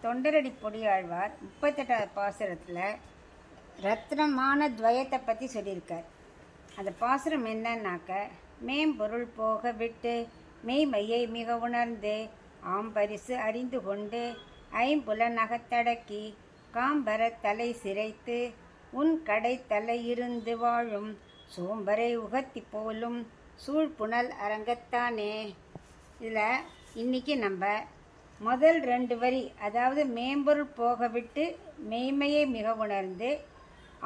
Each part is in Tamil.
தொண்டரடி பொடியாழ்வார் 38வது பாசுரத்தில் ரத்னமான துவயத்தை பற்றி சொல்லியிருக்கார். அந்த பாசுரம் என்னன்னாக்க, மேம்பொருள் போக விட்டு மெய்மையை மிக உணர்ந்து ஆம்பரிசு அறிந்து கொண்டு ஐம்புலனகத்தடக்கி காம்பர தலை சிரைத்து உன் கடை தலை இருந்து வாழும் சோம்பரை உகத்தி போலும் சூழ்புணல் அரங்கத்தானே. இதில் இன்றைக்கி நம்ம முதல் 2 வரி, அதாவது மேம்பொருள் போக விட்டு மெய்மையை மிக உணர்ந்து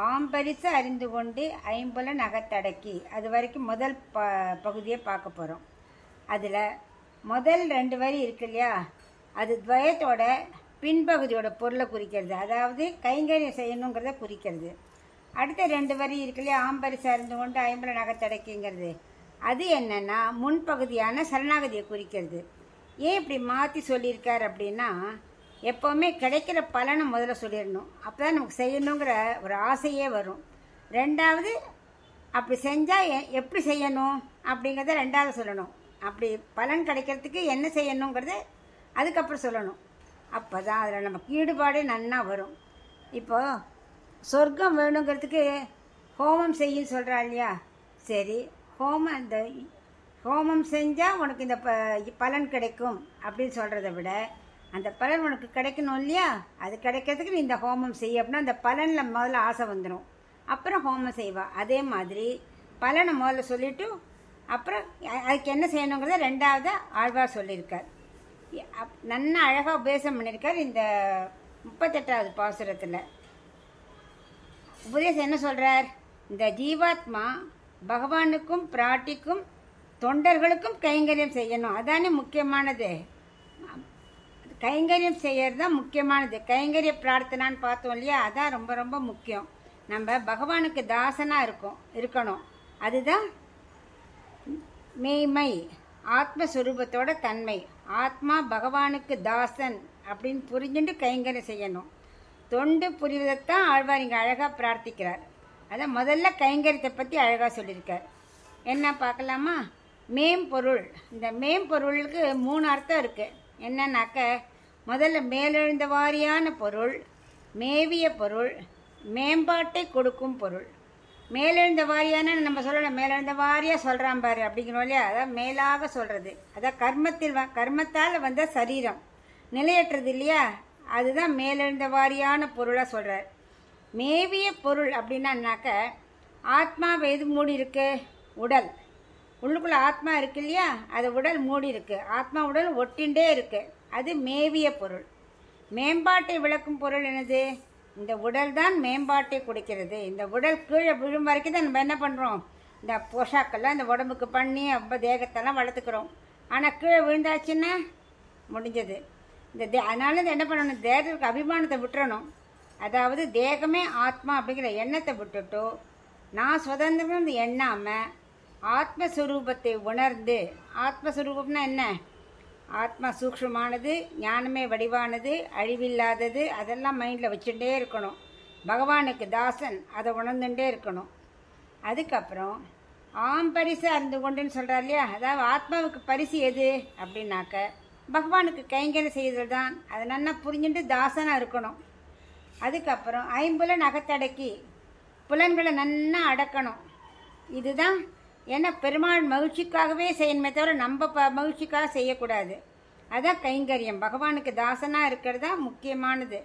ஆம்பரிசு அறிந்து கொண்டு ஐம்புலன் அகத்தடக்கி, அது வரைக்கும் முதல் பகுதியை பார்க்க போகிறோம். அதில் முதல் 2 வரி இருக்கு இல்லையா, அது துவயத்தோட பின்பகுதியோட பொருளை குறிக்கிறது, அதாவது கைங்கரியம் செய்யணுங்கிறத குறிக்கிறது. அடுத்த 2 வரி இருக்கு இல்லையா, ஆம்பரிசு அறிந்து கொண்டு ஐம்புலன் அகத்தடக்கிங்கிறது, அது என்னென்னா முன்பகுதியான சரணாகதியை குறிக்கிறது. ஏன் இப்படி மாற்றி சொல்லியிருக்கார் அப்படின்னா, எப்போவுமே கிடைக்கிற பலனை முதல்ல சொல்லிடணும், அப்போ தான் நமக்கு செய்யணுங்கிற ஒரு ஆசையே வரும். 2வது அப்படி செஞ்சால் எப்படி செய்யணும் அப்படிங்கிறத 2வது சொல்லணும். அப்படி பலன் கிடைக்கிறதுக்கு என்ன செய்யணுங்கிறத அதுக்கப்புறம் சொல்லணும். அப்போ தான் அதில் நமக்கு ஈடுபாடு நன்னா வரும். இப்போது சொர்க்கம் வேணுங்கிறதுக்கு ஹோமம் செய்யன்னு சொல்கிறா இல்லையா, சரி ஹோமம் செஞ்சால் உனக்கு இந்த பலன் கிடைக்கும் அப்படின்னு சொல்கிறத விட, அந்த பலன் உனக்கு கிடைக்கணும் இல்லையா, அது கிடைக்கிறதுக்கு நீ இந்த ஹோமம் செய்ய அப்படின்னா அந்த பலனில் முதல்ல ஆசை வந்துடும், அப்புறம் ஹோமம் செய்வா. அதே மாதிரி பலனை முதல்ல சொல்லிவிட்டு அப்புறம் அதுக்கு என்ன செய்யணுங்கிறத 2வது ஆழ்வார் சொல்லியிருக்கார். நன்னா அழகாக உபதேசம் பண்ணியிருக்கார். இந்த 38வது பாசுரத்தில் உபதேசம் என்ன சொல்கிறார், இந்த ஜீவாத்மா பகவானுக்கும் பிராட்டிக்கும் தொண்டர்களுக்கும் கைங்கரியம் செய்யணும், அதானே முக்கியமானது. கைங்கரியம் செய்யறது தான் முக்கியமானது. கைங்கரிய பிரார்த்தனான்னு பார்த்தோம் இல்லையா, அதான் ரொம்ப ரொம்ப முக்கியம். நம்ம பகவானுக்கு தாசனாக இருக்கணும். அதுதான் மெய்மை, ஆத்மஸ்வரூபத்தோட தன்மை. ஆத்மா பகவானுக்கு தாசன் அப்படின்னு புரிஞ்சுட்டு கைங்கரியம் செய்யணும். தொண்டு புரிவதைத்தான் ஆழ்வார் இங்கே அழகாக பிரார்த்திக்கிறார். அதான் முதல்ல கைங்கரியத்தை பற்றி அழகாக சொல்லியிருக்கார். என்ன பார்க்கலாமா? மேம்பொருள். இந்த மேம்பொருளுக்கு 3 அர்த்தம் இருக்குது. என்னன்னாக்க, முதல்ல மேலெழுந்த வாரியான பொருள், மேவிய பொருள், மேம்பாட்டை கொடுக்கும் பொருள். மேலெழுந்த வாரியான நம்ம சொல்லணும், மேலெழுந்த வாரியாக சொல்கிறான் பாரு அப்படிங்கிறோம் இல்லையா, அதான் மேலாக சொல்கிறது. அதான் கர்மத்தால் வந்த சரீரம் நிலையற்றது இல்லையா, அதுதான் மேலெழுந்த வாரியான பொருளாக சொல்கிறார். மேவிய பொருள் அப்படின்னாக்க, ஆத்மா எது மூடி இருக்கு? உடல். உள்ளுக்குள்ளே ஆத்மா இருக்கு இல்லையா, அது உடல் மூடி இருக்கு. ஆத்மா உடல் ஒட்டின்றே இருக்கு, அது மேவிய பொருள். மேம்பாட்டை விளக்கும் பொருள் என்னது? இந்த உடல் தான் மேம்பாட்டை கொடுக்கிறது. இந்த உடல் கீழே விழும் வரைக்கும் தான் நம்ம என்ன பண்ணுறோம், இந்த போஷாக்கெல்லாம் இந்த உடம்புக்கு பண்ணி அப்போ தேகத்தெல்லாம் வளர்த்துக்கிறோம். ஆனால் கீழே விழுந்தாச்சுன்னா முடிஞ்சது. அதனால என்ன பண்ணணும், தேகத்துக்கு அபிமானத்தை விட்டுறணும். அதாவது தேகமே ஆத்மா அப்படிங்கிற எண்ணத்தை விட்டுட்டோ, நான் சுதந்திரம் எண்ணாமல் ஆத்மஸ்வரூபத்தை உணர்ந்து, ஆத்மஸ்வரூபம்னா என்ன? ஆத்மா சூக்ஷ்மமானது, ஞானமே வடிவானது, அழிவில்லாதது, அதெல்லாம் மைண்டில் வச்சுட்டே இருக்கணும். பகவானுக்கு தாசன், அதை உணர்ந்துட்டே இருக்கணும். அதுக்கப்புறம் ஆம்பரிசு அறிந்து கொண்டுன்னு சொல்கிறார் இல்லையா, அதாவது ஆத்மாவுக்கு பரிசு எது அப்படின்னாக்க, பகவானுக்கு கைங்கரியம் செய்தல் தான். அதை நல்லா புரிஞ்சுட்டு தாசனாக இருக்கணும். அதுக்கப்புறம் ஐம்புலன் அகத்தடக்கி புலன்களை நன்னா அடக்கணும். இதுதான். ஏன்னா பெருமாள் மகிழ்ச்சிக்காகவே செய்யணுமே தவிர நம்ம மகிழ்ச்சிக்காக செய்யக்கூடாது. அதான் கைங்கரியம், பகவானுக்கு தாசனாக இருக்கிறது தான் முக்கியமானது.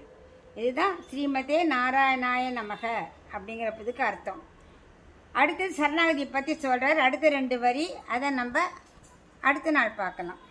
இதுதான் ஸ்ரீமதே நாராயணாய நமக அப்படிங்கிறதுக்கு அர்த்தம். அடுத்தது சரணாகதி பற்றி சொல்கிறார். அடுத்த 2 வரி, அதை நம்ம அடுத்த நாள் பார்க்கலாம்.